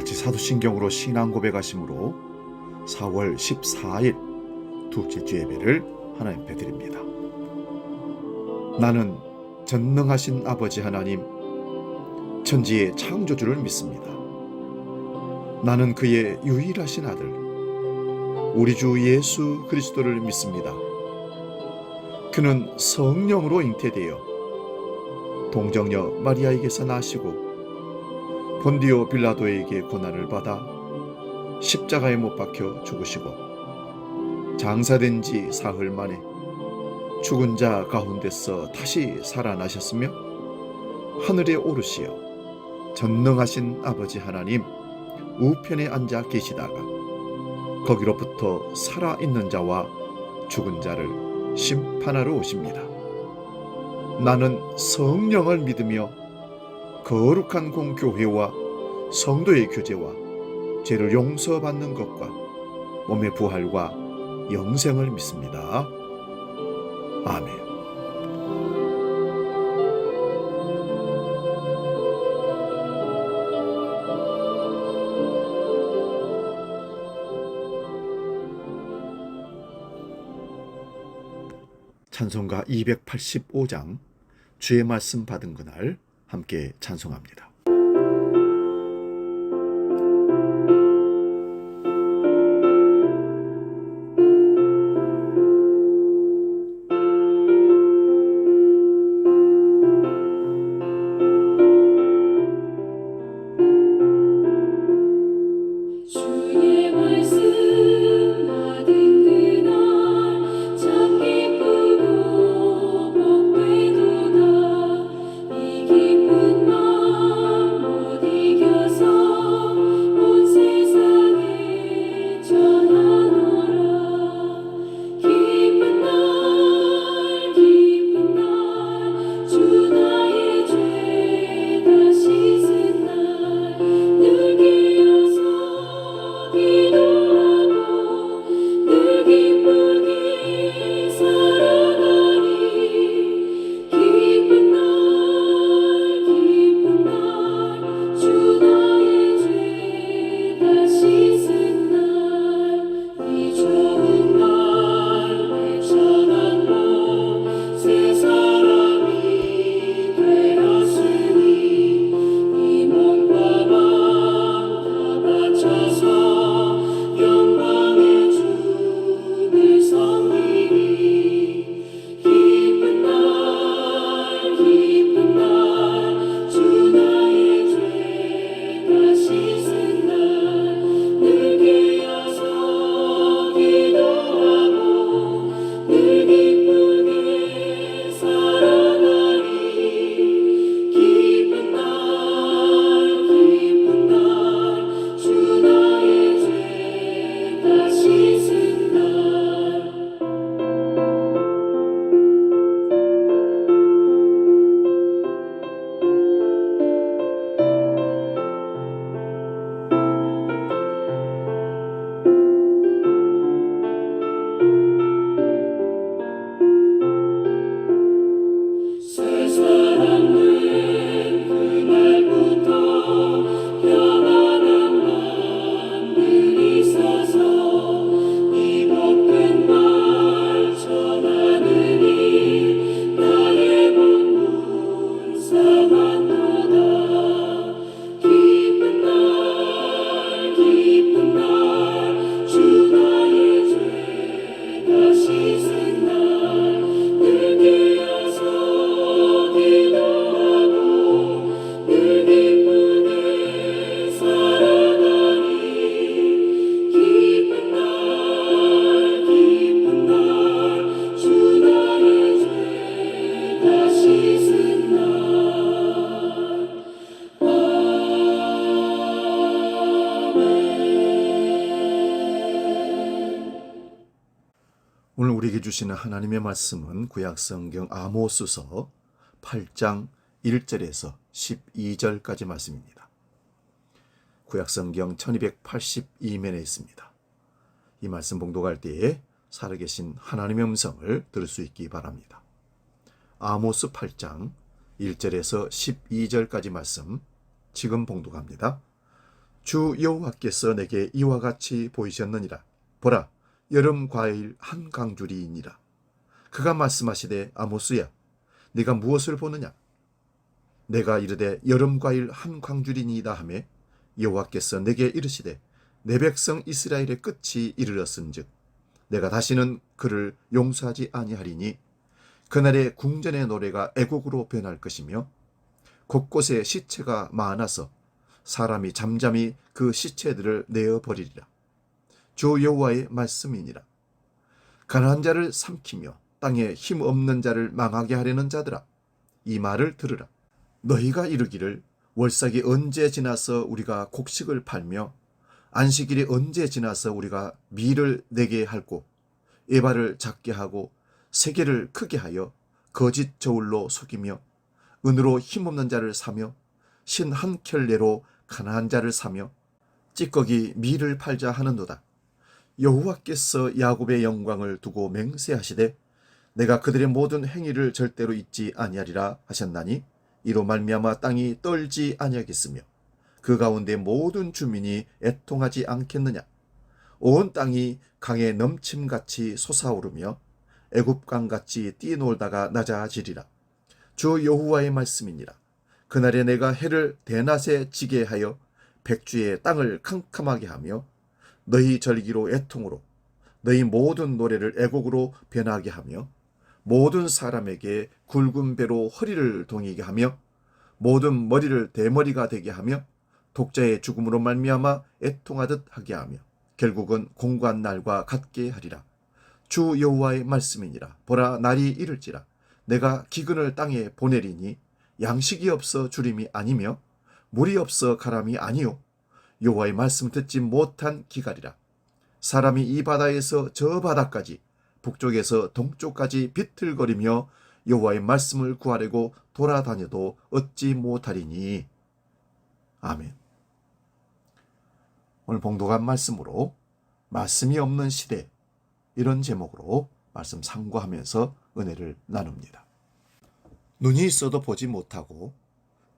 같이 사도신경으로 신앙 고백하심으로 4월 14일 둘째 주 예배를 하나님 앞에 드립니다. 나는 전능하신 아버지 하나님, 천지의 창조주를 믿습니다. 나는 그의 유일하신 아들, 우리 주 예수 그리스도를 믿습니다. 그는 성령으로 잉태되어 동정녀 마리아에게서 나시고 본디오 빌라도에게 고난을 받아 십자가에 못 박혀 죽으시고 장사된 지 사흘 만에 죽은 자 가운데서 다시 살아나셨으며 하늘에 오르시어 전능하신 아버지 하나님 우편에 앉아 계시다가 거기로부터 살아있는 자와 죽은 자를 심판하러 오십니다. 나는 성령을 믿으며 거룩한 공교회와 성도의 교제와 죄를 용서받는 것과 몸의 부활과 영생을 믿습니다. 아멘. 찬송가 285장 주의 말씀 받은 그날 함께 찬송합니다. 오늘 우리에게 주시는 하나님의 말씀은 구약성경 아모스서 8장 1절에서 12절까지 말씀입니다. 구약성경 1282면에 있습니다. 이 말씀 봉독할 때에 살아계신 하나님의 음성을 들을 수 있기 바랍니다. 아모스 8장 1절에서 12절까지 말씀 지금 봉독합니다. 주 여호와께서 내게 이와 같이 보이셨느니라. 보라, 여름 과일 한 강줄이니라. 그가 말씀하시되 아모스야, 네가 무엇을 보느냐? 내가 이르되 여름 과일 한 광줄이니이다 하매 여호와께서 내게 이르시되 내 백성 이스라엘의 끝이 이르렀은즉 내가 다시는 그를 용서하지 아니하리니 그날의 궁전의 노래가 애곡으로 변할 것이며 곳곳에 시체가 많아서 사람이 잠잠히 그 시체들을 내어버리리라. 주 여호와의 말씀이니라. 가난한 자를 삼키며 땅에 힘 없는 자를 망하게 하려는 자들아, 이 말을 들으라. 너희가 이르기를 월삭이 언제 지나서 우리가 곡식을 팔며 안식일이 언제 지나서 우리가 밀을 내게 할고 에바를 작게 하고 세계를 크게 하여 거짓 저울로 속이며 은으로 힘없는 자를 사며 신 한 켤레로 가난한 자를 사며 찌꺼기 밀을 팔자 하는도다. 여호와께서 야곱의 영광을 두고 맹세하시되 내가 그들의 모든 행위를 절대로 잊지 아니하리라 하셨나니 이로 말미암아 땅이 떨지 아니하겠으며 그 가운데 모든 주민이 애통하지 않겠느냐. 온 땅이 강에 넘침같이 솟아오르며 애굽강같이 뛰놀다가 낮아지리라. 주 여호와의 말씀이니라. 그날에 내가 해를 대낮에 지게 하여 백주의 땅을 캄캄하게 하며 너희 절기로 애통으로 너희 모든 노래를 애곡으로 변하게 하며 모든 사람에게 굵은 배로 허리를 동이게 하며 모든 머리를 대머리가 되게 하며 독자의 죽음으로 말미암아 애통하듯 하게 하며 결국은 공고한 날과 같게 하리라. 주 여호와의 말씀이니라. 보라, 날이 이를지라 내가 기근을 땅에 보내리니 양식이 없어 주림이 아니며 물이 없어 가람이 아니요 여호와의 말씀 듣지 못한 기갈이라. 사람이 이 바다에서 저 바다까지 북쪽에서 동쪽까지 비틀거리며 여호와의 말씀을 구하려고 돌아다녀도 얻지 못하리니. 아멘. 오늘 봉독한 말씀으로 말씀이 없는 시대, 이런 제목으로 말씀 상고하면서 은혜를 나눕니다. 눈이 있어도 보지 못하고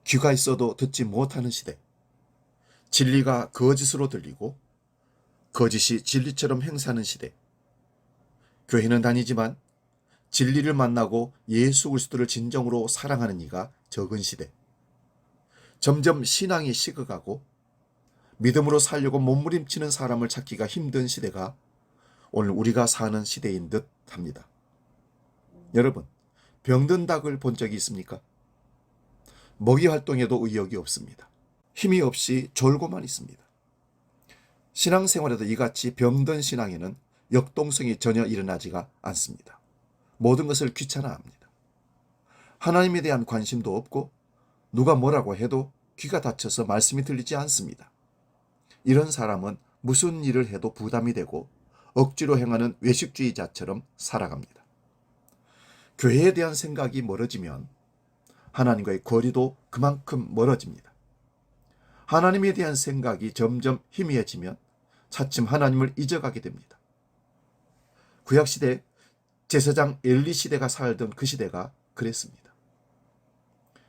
귀가 있어도 듣지 못하는 시대, 진리가 거짓으로 들리고 거짓이 진리처럼 행사하는 시대, 교회는 다니지만 진리를 만나고 예수 그리스도를 진정으로 사랑하는 이가 적은 시대, 점점 신앙이 식어가고 믿음으로 살려고 몸부림치는 사람을 찾기가 힘든 시대가 오늘 우리가 사는 시대인 듯 합니다. 여러분, 병든 닭을 본 적이 있습니까? 먹이 활동에도 의욕이 없습니다. 힘이 없이 졸고만 있습니다. 신앙생활에도 이같이 병든 신앙에는 역동성이 전혀 일어나지가 않습니다. 모든 것을 귀찮아합니다. 하나님에 대한 관심도 없고 누가 뭐라고 해도 귀가 닫혀서 말씀이 들리지 않습니다. 이런 사람은 무슨 일을 해도 부담이 되고 억지로 행하는 외식주의자처럼 살아갑니다. 교회에 대한 생각이 멀어지면 하나님과의 거리도 그만큼 멀어집니다. 하나님에 대한 생각이 점점 희미해지면 차츰 하나님을 잊어가게 됩니다. 구약시대 제사장 엘리 시대가 살던 그 시대가 그랬습니다.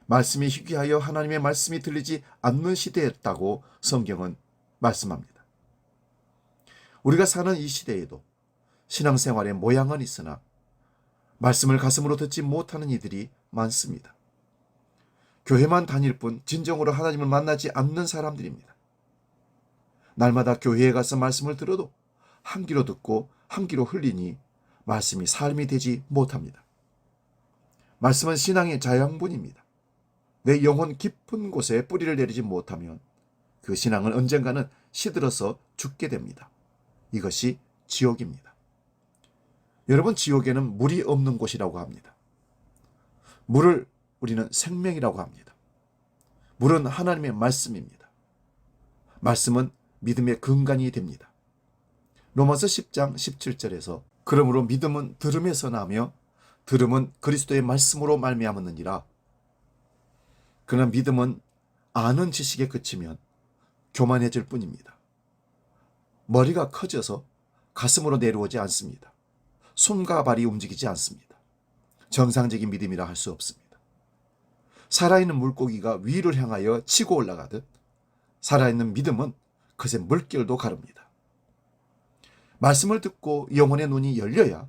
말씀이 희귀하여 하나님의 말씀이 들리지 않는 시대였다고 성경은 말씀합니다. 우리가 사는 이 시대에도 신앙생활의 모양은 있으나 말씀을 가슴으로 듣지 못하는 이들이 많습니다. 교회만 다닐 뿐 진정으로 하나님을 만나지 않는 사람들입니다. 날마다 교회에 가서 말씀을 들어도 한 귀로 듣고 한 귀로 흘리니 말씀이 삶이 되지 못합니다. 말씀은 신앙의 자양분입니다. 내 영혼 깊은 곳에 뿌리를 내리지 못하면 그 신앙은 언젠가는 시들어서 죽게 됩니다. 이것이 지옥입니다. 여러분, 지옥에는 물이 없는 곳이라고 합니다. 물을 우리는 생명이라고 합니다. 물은 하나님의 말씀입니다. 말씀은 믿음의 근간이 됩니다. 로마서 10장 17절에서 그러므로 믿음은 들음에서 나며 들음은 그리스도의 말씀으로 말미암았느니라. 그러나 믿음은 아는 지식에 그치면 교만해질 뿐입니다. 머리가 커져서 가슴으로 내려오지 않습니다. 손과 발이 움직이지 않습니다. 정상적인 믿음이라 할 수 없습니다. 살아있는 물고기가 위를 향하여 치고 올라가듯 살아있는 믿음은 그새 물결도 가릅니다. 말씀을 듣고 영혼의 눈이 열려야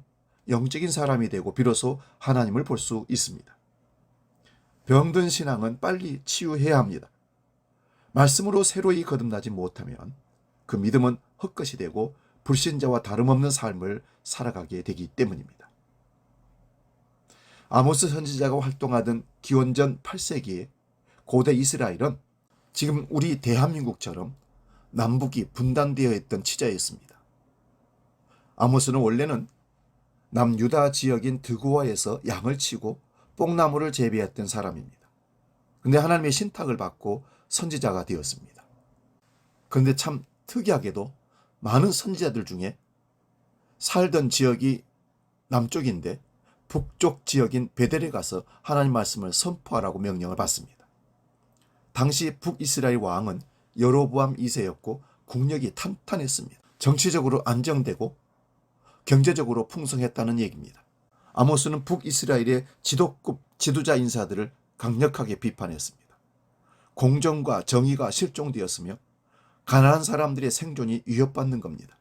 영적인 사람이 되고 비로소 하나님을 볼 수 있습니다. 병든 신앙은 빨리 치유해야 합니다. 말씀으로 새로이 거듭나지 못하면 그 믿음은 헛것이 되고 불신자와 다름없는 삶을 살아가게 되기 때문입니다. 아모스 선지자가 활동하던 기원전 8세기에 고대 이스라엘은 지금 우리 대한민국처럼 남북이 분단되어 있던 시절이었습니다. 아모스는 원래는 남유다 지역인 드고아에서 양을 치고 뽕나무를 재배했던 사람입니다. 근데 하나님의 신탁을 받고 선지자가 되었습니다. 그런데 참 특이하게도 많은 선지자들 중에 살던 지역이 남쪽인데 북쪽 지역인 베델에 가서 하나님 말씀을 선포하라고 명령을 받습니다. 당시 북이스라엘 왕은 여로보암 2세였고 국력이 탄탄했습니다. 정치적으로 안정되고 경제적으로 풍성했다는 얘기입니다. 아모스는 북이스라엘의 지도급 지도자 인사들을 강력하게 비판했습니다. 공정과 정의가 실종되었으며 가난한 사람들의 생존이 위협받는 겁니다.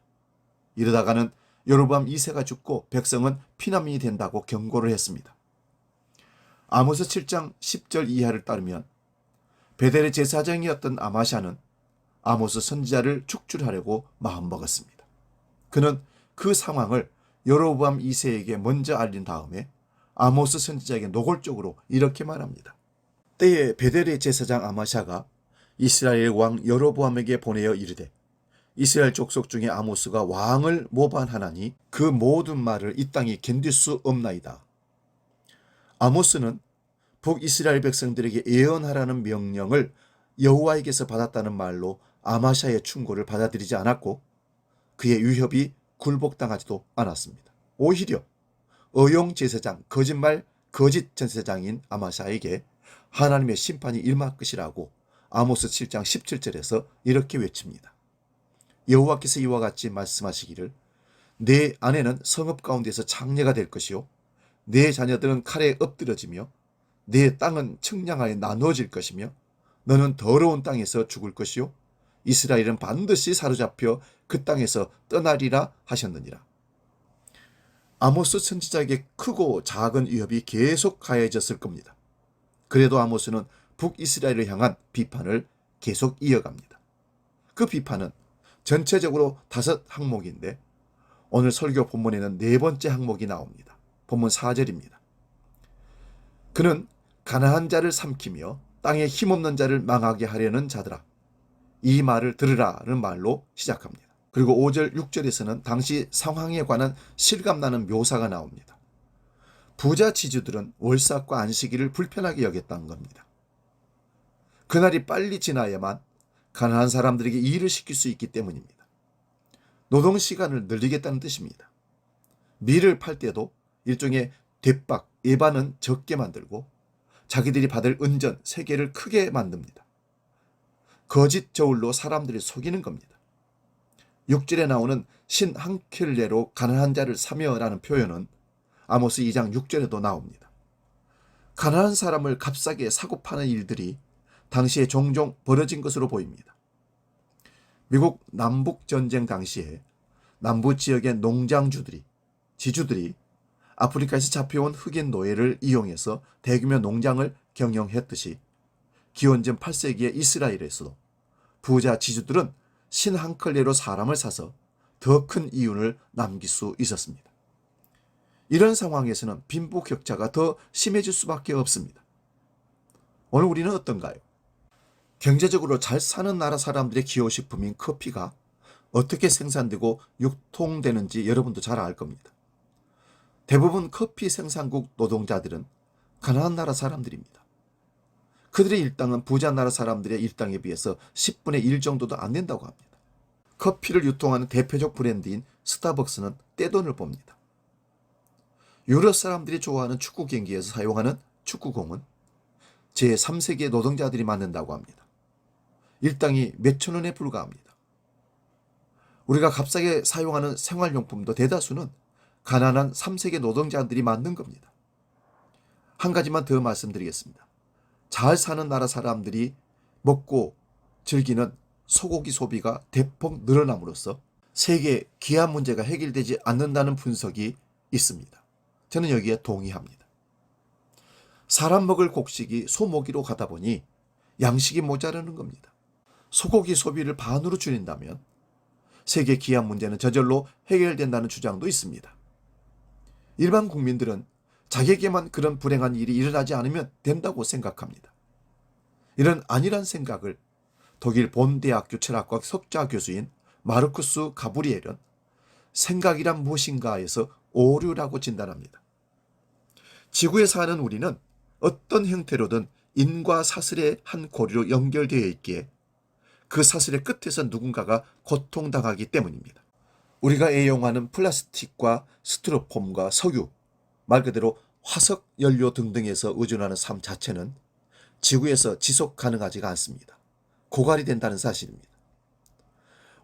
이러다가는 여로보암 2세가 죽고 백성은 피난민이 된다고 경고를 했습니다. 아모스 7장 10절 이하를 따르면 베델의 제사장이었던 아마샤는 아모스 선지자를 축출하려고 마음먹었습니다. 그는 그 상황을 여로보암 2세에게 먼저 알린 다음에 아모스 선지자에게 노골적으로 이렇게 말합니다. 때에 베델의 제사장 아마샤가 이스라엘 왕 여로보암에게 보내어 이르되 이스라엘 족속 중에 아모스가 왕을 모반하나니 그 모든 말을 이 땅이 견딜 수 없나이다. 아모스는 북이스라엘 백성들에게 예언하라는 명령을 여호와에게서 받았다는 말로 아마샤의 충고를 받아들이지 않았고 그의 위협이 굴복당하지도 않았습니다. 오히려 어용 제사장, 거짓 제사장인 아마샤에게 하나님의 심판이 임할 것이라고 아모스 7장 17절에서 이렇게 외칩니다. 여호와께서 이와 같이 말씀하시기를 내 아내는 성읍 가운데서 장례가 될 것이요 내 자녀들은 칼에 엎드러지며 내 땅은 측량하여 나누어질 것이며 너는 더러운 땅에서 죽을 것이요 이스라엘은 반드시 사로잡혀 그 땅에서 떠나리라 하셨느니라. 아모스 선지자에게 크고 작은 위협이 계속 가해졌을 겁니다. 그래도 아모스는 북이스라엘을 향한 비판을 계속 이어갑니다. 그 비판은 전체적으로 5 항목인데 오늘 설교 본문에는 4번째 항목이 나옵니다. 본문 4절입니다. 그는 가난한 자를 삼키며 땅에 힘없는 자를 망하게 하려는 자들아 이 말을 들으라는 말로 시작합니다. 그리고 5절 6절에서는 당시 상황에 관한 실감나는 묘사가 나옵니다. 부자 지주들은 월삭과 안식일을 불편하게 여겼다는 겁니다. 그날이 빨리 지나야만 가난한 사람들에게 일을 시킬 수 있기 때문입니다. 노동시간을 늘리겠다는 뜻입니다. 밀을 팔 때도 일종의 뎨박, 예반은 적게 만들고 자기들이 받을 은전, 세계를 크게 만듭니다. 거짓 저울로 사람들을 속이는 겁니다. 6절에 나오는 신 한 켤레로 가난한 자를 사며라는 표현은 아모스 2장 6절에도 나옵니다. 가난한 사람을 값싸게 사고 파는 일들이 당시에 종종 벌어진 것으로 보입니다. 미국 남북전쟁 당시에 남부 지역의 농장주들이, 지주들이 아프리카에서 잡혀온 흑인 노예를 이용해서 대규모 농장을 경영했듯이 기원전 8세기의 이스라엘에서도 부자 지주들은 신 한 컬레로 사람을 사서 더 큰 이윤을 남길 수 있었습니다. 이런 상황에서는 빈부격차가 더 심해질 수밖에 없습니다. 오늘 우리는 어떤가요? 경제적으로 잘 사는 나라 사람들의 기호식품인 커피가 어떻게 생산되고 유통되는지 여러분도 잘 알 겁니다. 대부분 커피 생산국 노동자들은 가난한 나라 사람들입니다. 그들의 일당은 부자 나라 사람들의 일당에 비해서 10분의 1 정도도 안 된다고 합니다. 커피를 유통하는 대표적 브랜드인 스타벅스는 떼돈을 봅니다. 유럽 사람들이 좋아하는 축구 경기에서 사용하는 축구공은 제3세기의 노동자들이 만든다고 합니다. 일당이 몇천 원에 불과합니다. 우리가 값싸게 사용하는 생활용품도 대다수는 가난한 3세기 노동자들이 만든 겁니다. 한 가지만 더 말씀드리겠습니다. 잘 사는 나라 사람들이 먹고 즐기는 소고기 소비가 대폭 늘어남으로써 세계 기한 문제가 해결되지 않는다는 분석이 있습니다. 저는 여기에 동의합니다. 사람 먹을 곡식이 소모기로 가다 보니 양식이 모자라는 겁니다. 소고기 소비를 반으로 줄인다면 세계 기한 문제는 저절로 해결된다는 주장도 있습니다. 일반 국민들은 자기에게만 그런 불행한 일이 일어나지 않으면 된다고 생각합니다. 이런 아니란 생각을 독일 본대학교 철학과 석좌 교수인 마르쿠스 가브리엘은 생각이란 무엇인가에서 오류라고 진단합니다. 지구에 사는 우리는 어떤 형태로든 인과 사슬의 한 고리로 연결되어 있기에 그 사슬의 끝에서 누군가가 고통당하기 때문입니다. 우리가 애용하는 플라스틱과 스티로폼과 석유, 말 그대로 화석, 연료 등등에서 의존하는 삶 자체는 지구에서 지속 가능하지가 않습니다. 고갈이 된다는 사실입니다.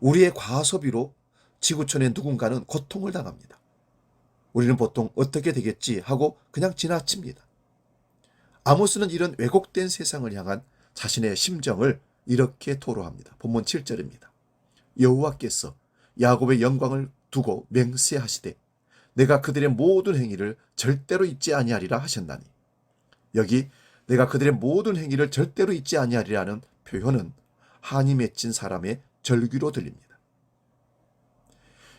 우리의 과소비로 지구촌의 누군가는 고통을 당합니다. 우리는 보통 어떻게 되겠지 하고 그냥 지나칩니다. 아모스는 이런 왜곡된 세상을 향한 자신의 심정을 이렇게 토로합니다. 본문 7절입니다. 여호와께서 야곱의 영광을 두고 맹세하시되 내가 그들의 모든 행위를 절대로 잊지 아니하리라 하셨나니, 여기 내가 그들의 모든 행위를 절대로 잊지 아니하리라는 표현은 한이 맺힌 사람의 절규로 들립니다.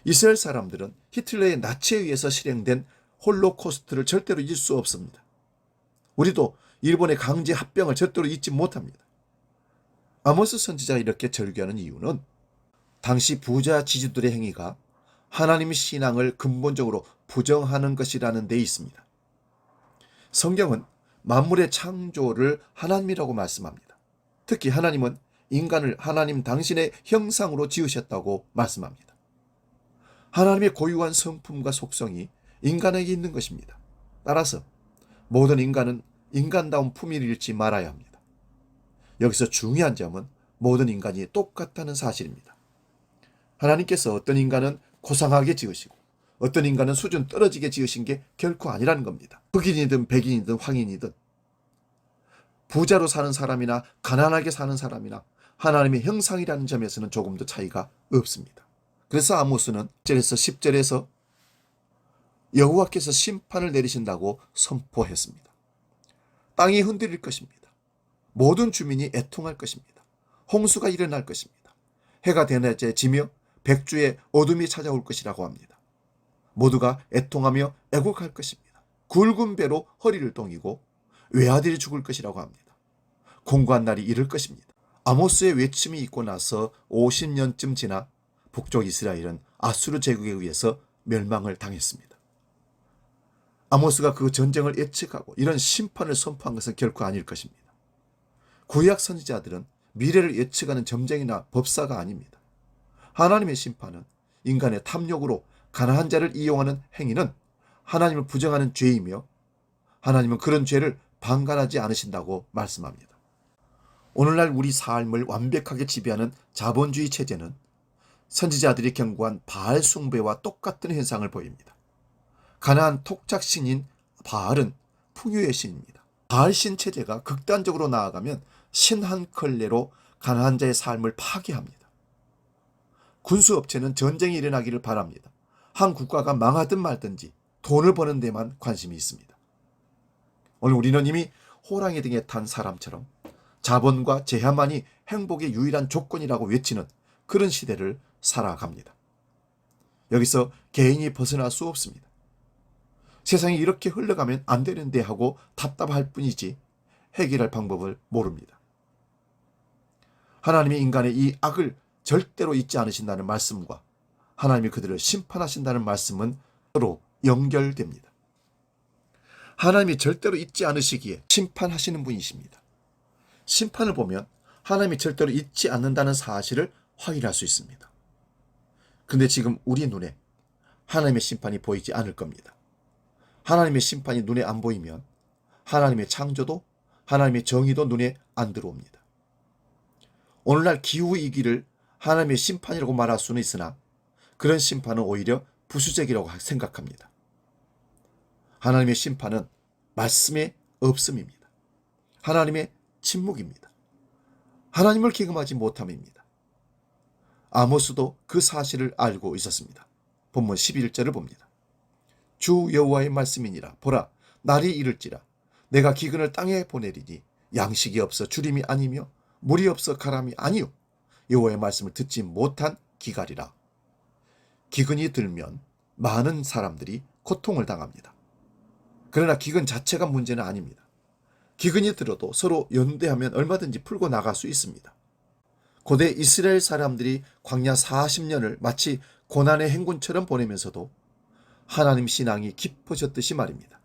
이스라엘 사람들은 히틀러의 나치에 의해서 실행된 홀로코스트를 절대로 잊을 수 없습니다. 우리도 일본의 강제 합병을 절대로 잊지 못합니다. 아모스 선지자가 이렇게 절규하는 이유는 당시 부자 지주들의 행위가 하나님의 신앙을 근본적으로 부정하는 것이라는 데 있습니다. 성경은 만물의 창조를 하나님이라고 말씀합니다. 특히 하나님은 인간을 하나님 당신의 형상으로 지으셨다고 말씀합니다. 하나님의 고유한 성품과 속성이 인간에게 있는 것입니다. 따라서 모든 인간은 인간다운 품위를 잃지 말아야 합니다. 여기서 중요한 점은 모든 인간이 똑같다는 사실입니다. 하나님께서 어떤 인간은 고상하게 지으시고 어떤 인간은 수준 떨어지게 지으신 게 결코 아니라는 겁니다. 흑인이든 백인이든 황인이든 부자로 사는 사람이나 가난하게 사는 사람이나 하나님의 형상이라는 점에서는 조금도 차이가 없습니다. 그래서 아모스는 1절에서 10절에서 여호와께서 심판을 내리신다고 선포했습니다. 땅이 흔들릴 것입니다. 모든 주민이 애통할 것입니다. 홍수가 일어날 것입니다. 해가 대낮에 지며 백주에 어둠이 찾아올 것이라고 합니다. 모두가 애통하며 애곡할 것입니다. 굵은 배로 허리를 동이고 외아들이 죽을 것이라고 합니다. 공고한 날이 이를 것입니다. 아모스의 외침이 있고 나서 50년쯤 지나 북쪽 이스라엘은 아수르 제국에 의해서 멸망을 당했습니다. 아모스가 그 전쟁을 예측하고 이런 심판을 선포한 것은 결코 아닐 것입니다. 구약 선지자들은 미래를 예측하는 점쟁이나 법사가 아닙니다. 하나님의 심판은 인간의 탐욕으로 가난한 자를 이용하는 행위는 하나님을 부정하는 죄이며 하나님은 그런 죄를 방관하지 않으신다고 말씀합니다. 오늘날 우리 삶을 완벽하게 지배하는 자본주의 체제는 선지자들이 경고한 바알 숭배와 똑같은 현상을 보입니다. 가나안 톡착신인 바알은 풍요의 신입니다. 바알 신 체제가 극단적으로 나아가면 신 한 컬레로 가난한 자의 삶을 파괴합니다. 군수업체는 전쟁이 일어나기를 바랍니다. 한 국가가 망하든 말든지 돈을 버는 데만 관심이 있습니다. 오늘 우리는 이미 호랑이 등에 탄 사람처럼 자본과 제한만이 행복의 유일한 조건이라고 외치는 그런 시대를 살아갑니다. 여기서 개인이 벗어날 수 없습니다. 세상이 이렇게 흘러가면 안 되는데 하고 답답할 뿐이지 해결할 방법을 모릅니다. 하나님이 인간의 이 악을 절대로 잊지 않으신다는 말씀과 하나님이 그들을 심판하신다는 말씀은 서로 연결됩니다. 하나님이 절대로 잊지 않으시기에 심판하시는 분이십니다. 심판을 보면 하나님이 절대로 잊지 않는다는 사실을 확인할 수 있습니다. 근데 지금 우리 눈에 하나님의 심판이 보이지 않을 겁니다. 하나님의 심판이 눈에 안 보이면 하나님의 창조도 하나님의 정의도 눈에 안 들어옵니다. 오늘날 기후위기를 하나님의 심판이라고 말할 수는 있으나 그런 심판은 오히려 부수적이라고 생각합니다. 하나님의 심판은 말씀의 없음입니다. 하나님의 침묵입니다. 하나님을 기금하지 못함입니다. 아모스도 그 사실을 알고 있었습니다. 본문 11절을 봅니다. 주 여호와의 말씀이니라. 보라, 날이 이를지라. 내가 기근을 땅에 보내리니 양식이 없어 주림이 아니며 물이 없어 가람이 아니요 여호와의 말씀을 듣지 못한 기갈이라. 기근이 들면 많은 사람들이 고통을 당합니다. 그러나 기근 자체가 문제는 아닙니다. 기근이 들어도 서로 연대하면 얼마든지 풀고 나갈 수 있습니다. 고대 이스라엘 사람들이 광야 40년을 마치 고난의 행군처럼 보내면서도 하나님 신앙이 깊어졌듯이 말입니다.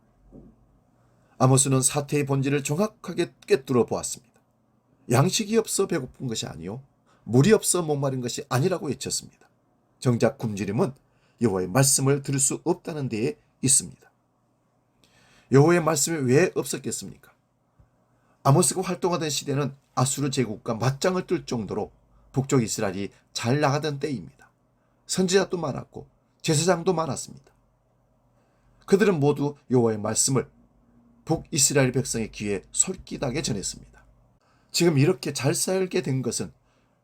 아모스는 사태의 본질을 정확하게 꿰뚫어 보았습니다. 양식이 없어 배고픈 것이 아니요 물이 없어 목마른 것이 아니라고 외쳤습니다. 정작 굶주림은 여호와의 말씀을 들을 수 없다는 데에 있습니다. 여호와의 말씀이 왜 없었겠습니까? 아모스가 활동하던 시대는 아수르 제국과 맞짱을 뜰 정도로 북쪽 이스라엘이 잘 나가던 때입니다. 선지자도 많았고 제사장도 많았습니다. 그들은 모두 여호와의 말씀을 북이스라엘 백성의 귀에 솔깃하게 전했습니다. 지금 이렇게 잘 살게 된 것은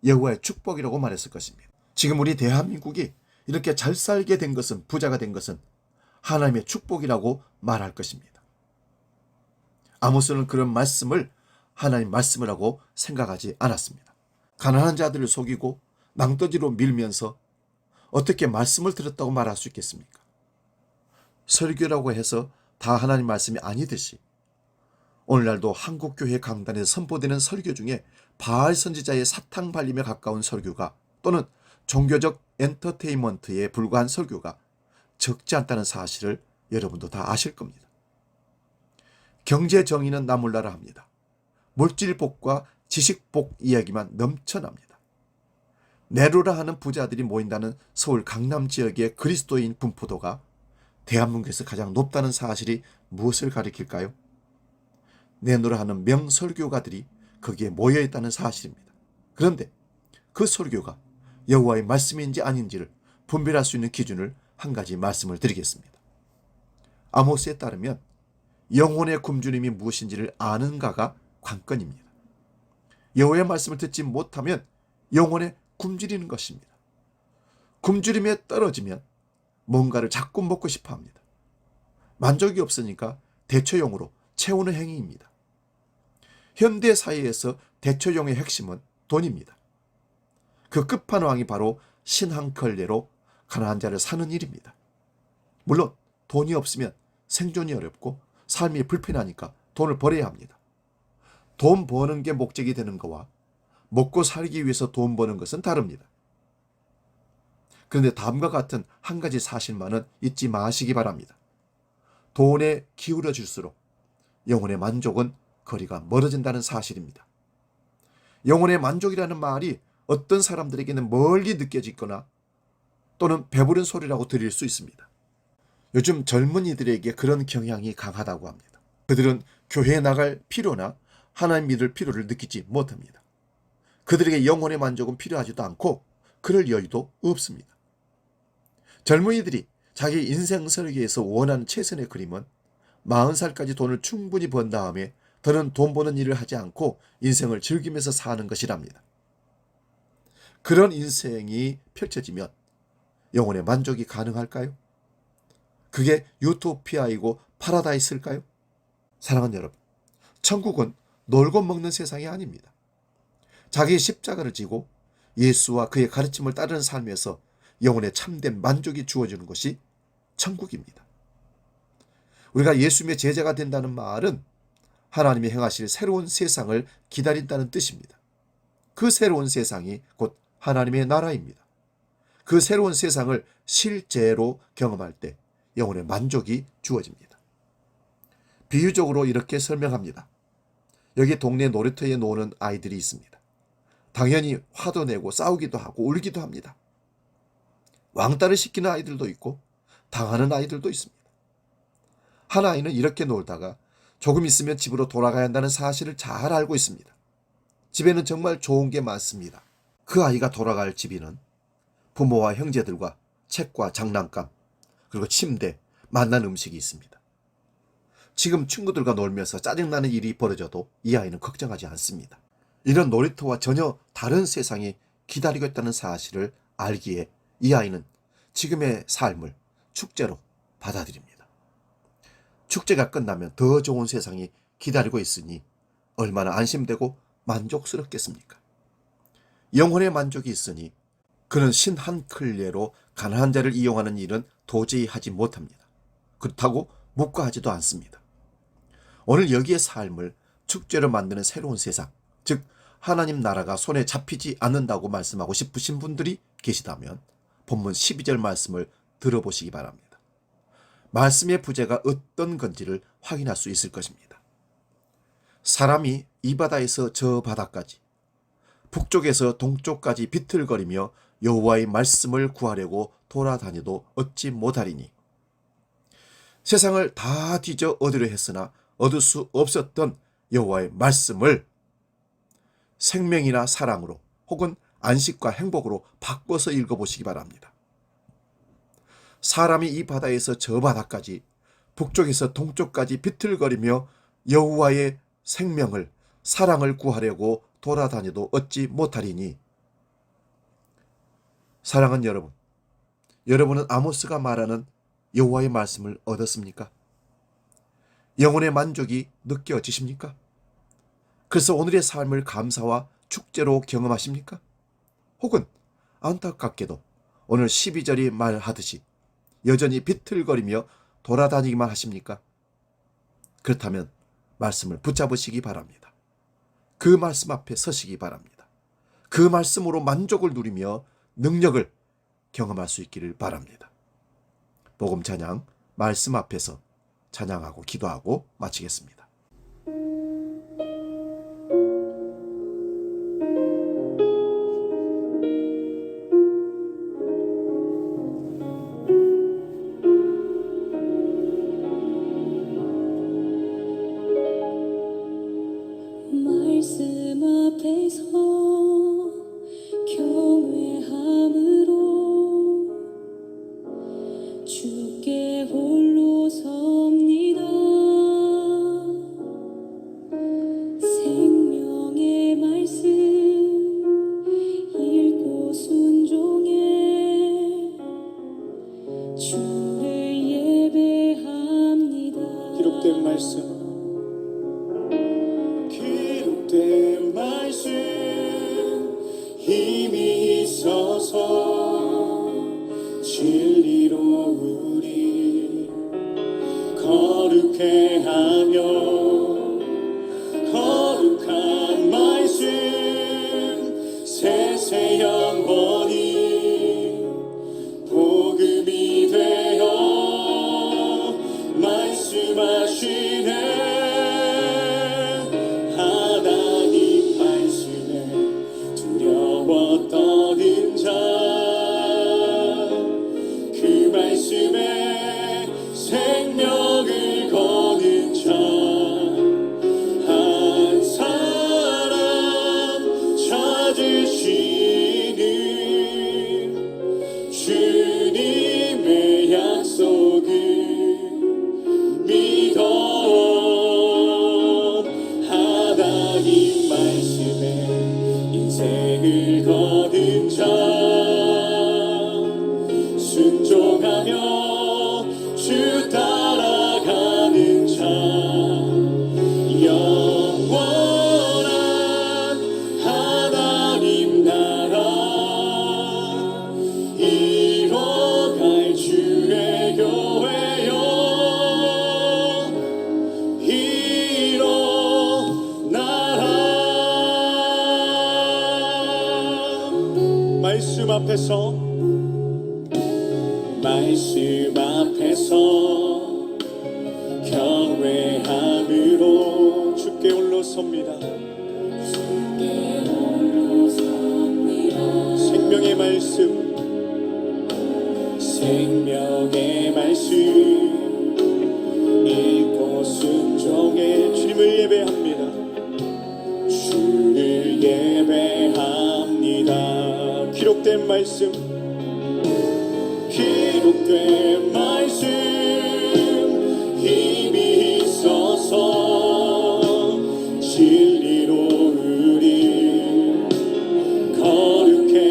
여호와의 축복이라고 말했을 것입니다. 지금 우리 대한민국이 이렇게 잘 살게 된 것은, 부자가 된 것은 하나님의 축복이라고 말할 것입니다. 아모스는 그런 말씀을 하나님 말씀을 하고 생각하지 않았습니다. 가난한 자들을 속이고 낭떠지로 밀면서 어떻게 말씀을 들었다고 말할 수 있겠습니까? 설교라고 해서 다 하나님 말씀이 아니듯이 오늘날도 한국교회 강단에서 선포되는 설교 중에 바알 선지자의 사탕 발림에 가까운 설교가 또는 종교적 엔터테인먼트에 불과한 설교가 적지 않다는 사실을 여러분도 다 아실 겁니다. 경제 정의는 나몰라라 합니다. 물질복과 지식복 이야기만 넘쳐납니다. 네로라 하는 부자들이 모인다는 서울 강남 지역의 그리스도인 분포도가 대한민국에서 가장 높다는 사실이 무엇을 가리킬까요? 네로라 하는 명설교가들이 거기에 모여있다는 사실입니다. 그런데 그 설교가 여호와의 말씀인지 아닌지를 분별할 수 있는 기준을 한 가지 말씀을 드리겠습니다. 아모스에 따르면 영혼의 굶주림이 무엇인지를 아는가가 관건입니다. 여호와의 말씀을 듣지 못하면 영혼에 굶주리는 것입니다. 굶주림에 떨어지면 뭔가를 자꾸 먹고 싶어 합니다. 만족이 없으니까 대처용으로 채우는 행위입니다. 현대 사회에서 대처용의 핵심은 돈입니다. 그 끝판왕이 바로 신한컬레로 가난한 자를 사는 일입니다. 물론 돈이 없으면 생존이 어렵고 삶이 불편하니까 돈을 벌어야 합니다. 돈 버는 게 목적이 되는 것과 먹고 살기 위해서 돈 버는 것은 다릅니다. 그런데 다음과 같은 한 가지 사실만은 잊지 마시기 바랍니다. 돈에 기울어질수록 영혼의 만족은 거리가 멀어진다는 사실입니다. 영혼의 만족이라는 말이 어떤 사람들에게는 멀리 느껴지거나 또는 배부른 소리라고 들릴 수 있습니다. 요즘 젊은이들에게 그런 경향이 강하다고 합니다. 그들은 교회에 나갈 필요나 하나님 믿을 필요를 느끼지 못합니다. 그들에게 영혼의 만족은 필요하지도 않고 그럴 여유도 없습니다. 젊은이들이 자기 인생 설계에서 원하는 최선의 그림은 40살까지 돈을 충분히 번 다음에 더는 돈 버는 일을 하지 않고 인생을 즐기면서 사는 것이랍니다. 그런 인생이 펼쳐지면 영혼의 만족이 가능할까요? 그게 유토피아이고 파라다이스일까요? 사랑하는 여러분, 천국은 놀고 먹는 세상이 아닙니다. 자기의 십자가를 지고 예수와 그의 가르침을 따르는 삶에서 영혼의 참된 만족이 주어지는 것이 천국입니다. 우리가 예수님의 제자가 된다는 말은 하나님이 행하실 새로운 세상을 기다린다는 뜻입니다. 그 새로운 세상이 곧 하나님의 나라입니다. 그 새로운 세상을 실제로 경험할 때 영혼의 만족이 주어집니다. 비유적으로 이렇게 설명합니다. 여기 동네 놀이터에 노는 아이들이 있습니다. 당연히 화도 내고 싸우기도 하고 울기도 합니다. 왕따를 시키는 아이들도 있고 당하는 아이들도 있습니다. 한 아이는 이렇게 놀다가 조금 있으면 집으로 돌아가야 한다는 사실을 잘 알고 있습니다. 집에는 정말 좋은 게 많습니다. 그 아이가 돌아갈 집에는 부모와 형제들과 책과 장난감 그리고 침대, 맛난 음식이 있습니다. 지금 친구들과 놀면서 짜증나는 일이 벌어져도 이 아이는 걱정하지 않습니다. 이런 놀이터와 전혀 다른 세상이 기다리고 있다는 사실을 알기에 이 아이는 지금의 삶을 축제로 받아들입니다. 축제가 끝나면 더 좋은 세상이 기다리고 있으니 얼마나 안심되고 만족스럽겠습니까? 영혼의 만족이 있으니 그는 신 한 클레로 가난한 자를 이용하는 일은 도저히 하지 못합니다. 그렇다고 묵과하지도 않습니다. 오늘 여기의 삶을 축제로 만드는 새로운 세상, 즉 하나님 나라가 손에 잡히지 않는다고 말씀하고 싶으신 분들이 계시다면 본문 12절 말씀을 들어보시기 바랍니다. 말씀의 부제가 어떤 건지를 확인할 수 있을 것입니다. 사람이 이 바다에서 저 바다까지, 북쪽에서 동쪽까지 비틀거리며 여호와의 말씀을 구하려고 돌아다녀도 얻지 못하리니, 세상을 다 뒤져 얻으려 했으나 얻을 수 없었던 여호와의 말씀을 생명이나 사랑으로 혹은 안식과 행복으로 바꿔서 읽어보시기 바랍니다. 사람이 이 바다에서 저 바다까지, 북쪽에서 동쪽까지 비틀거리며 여호와의 생명을, 사랑을 구하려고 돌아다녀도 얻지 못하리니, 사랑하는 여러분, 여러분은 아모스가 말하는 여호와의 말씀을 얻었습니까? 영혼의 만족이 느껴지십니까? 그래서 오늘의 삶을 감사와 축제로 경험하십니까? 혹은 안타깝게도 오늘 12절이 말하듯이 여전히 비틀거리며 돌아다니기만 하십니까? 그렇다면 말씀을 붙잡으시기 바랍니다. 그 말씀 앞에 서시기 바랍니다. 그 말씀으로 만족을 누리며 능력을 경험할 수 있기를 바랍니다. 복음 찬양, 말씀 앞에서 찬양하고 기도하고 마치겠습니다. 말씀 앞에서 경외함으로 주께 홀로 섭니다. 생명의 말씀 읽고 순종해 주를 예배합니다. 기록된 말씀, 기록된 말씀, 힘이 있어서 진리로 우리 거룩해 하며, 거룩한 말씀 세세 영원히 복음이 되어 말씀하시네. 하나님 말씀에 두려워 떠는 자, 그 말씀에 생명을 거는 자, 한 사람 찾으시는 주님의 약속을 믿어. 하나님 말씀에 인생을 거는 자, 순종하며 주 따라가는 자, 영원한 하나님 나라 이뤄갈 주의 교회여, 일어나라. 말씀 앞에서, 말씀 앞에서 경외함으로 주께 홀로 섭니다. 생명의 말씀, 생명의 말씀 읽고 순종해 주님을 예배합니다. 주를 예배합니다. 기록된 말씀, 기록된 말씀 힘이 있어서 진리로 우리 거룩해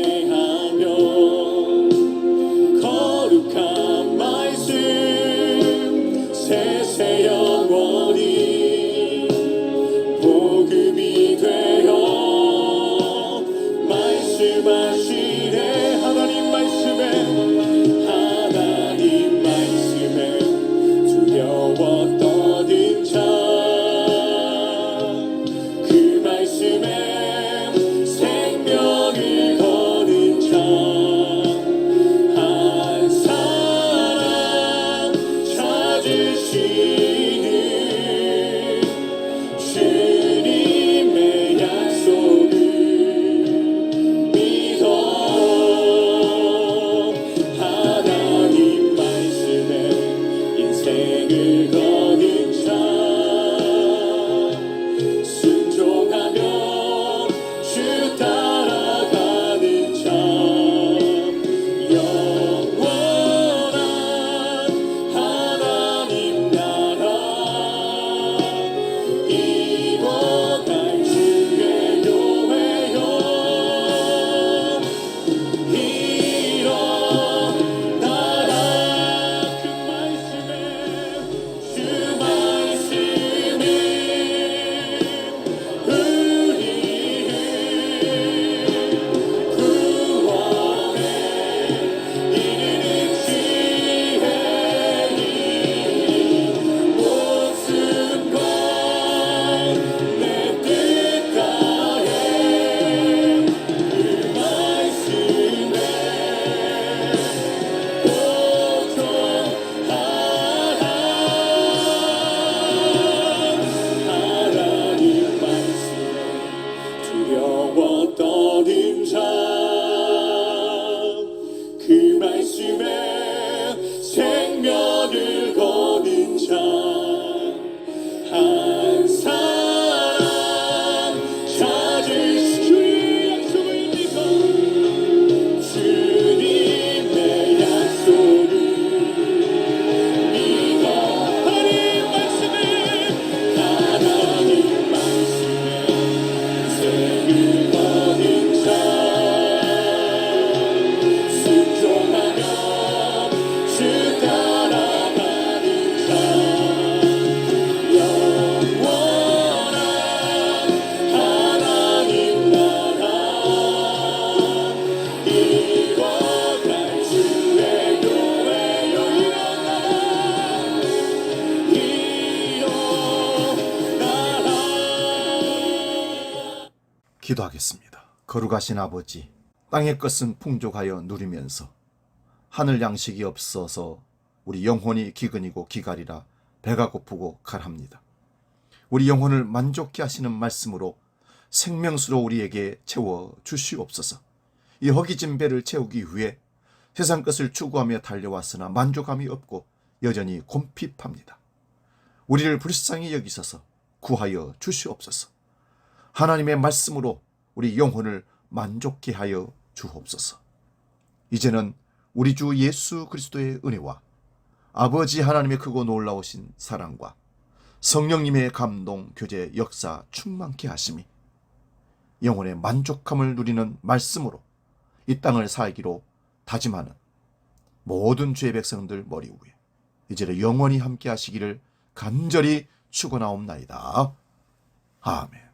기도하겠습니다. 거룩하신 아버지, 땅의 것은 풍족하여 누리면서 하늘 양식이 없어서 우리 영혼이 기근이고 기갈이라 배가 고프고 칼합니다. 우리 영혼을 만족케 하시는 말씀으로 생명수로 우리에게 채워 주시옵소서. 이 허기진 배를 채우기 위해 세상 것을 추구하며 달려왔으나 만족함이 없고 여전히 곰핍합니다. 우리를 불쌍히 여기셔서 구하여 주시옵소서. 하나님의 말씀으로 우리 영혼을 만족케 하여 주옵소서. 이제는 우리 주 예수 그리스도의 은혜와 아버지 하나님의 크고 놀라우신 사랑과 성령님의 감동, 교제, 역사 충만케 하심이 영혼의 만족함을 누리는 말씀으로 이 땅을 살기로 다짐하는 모든 주의 백성들 머리 위에 이제는 영원히 함께 하시기를 간절히 축원하옵나이다. 아멘.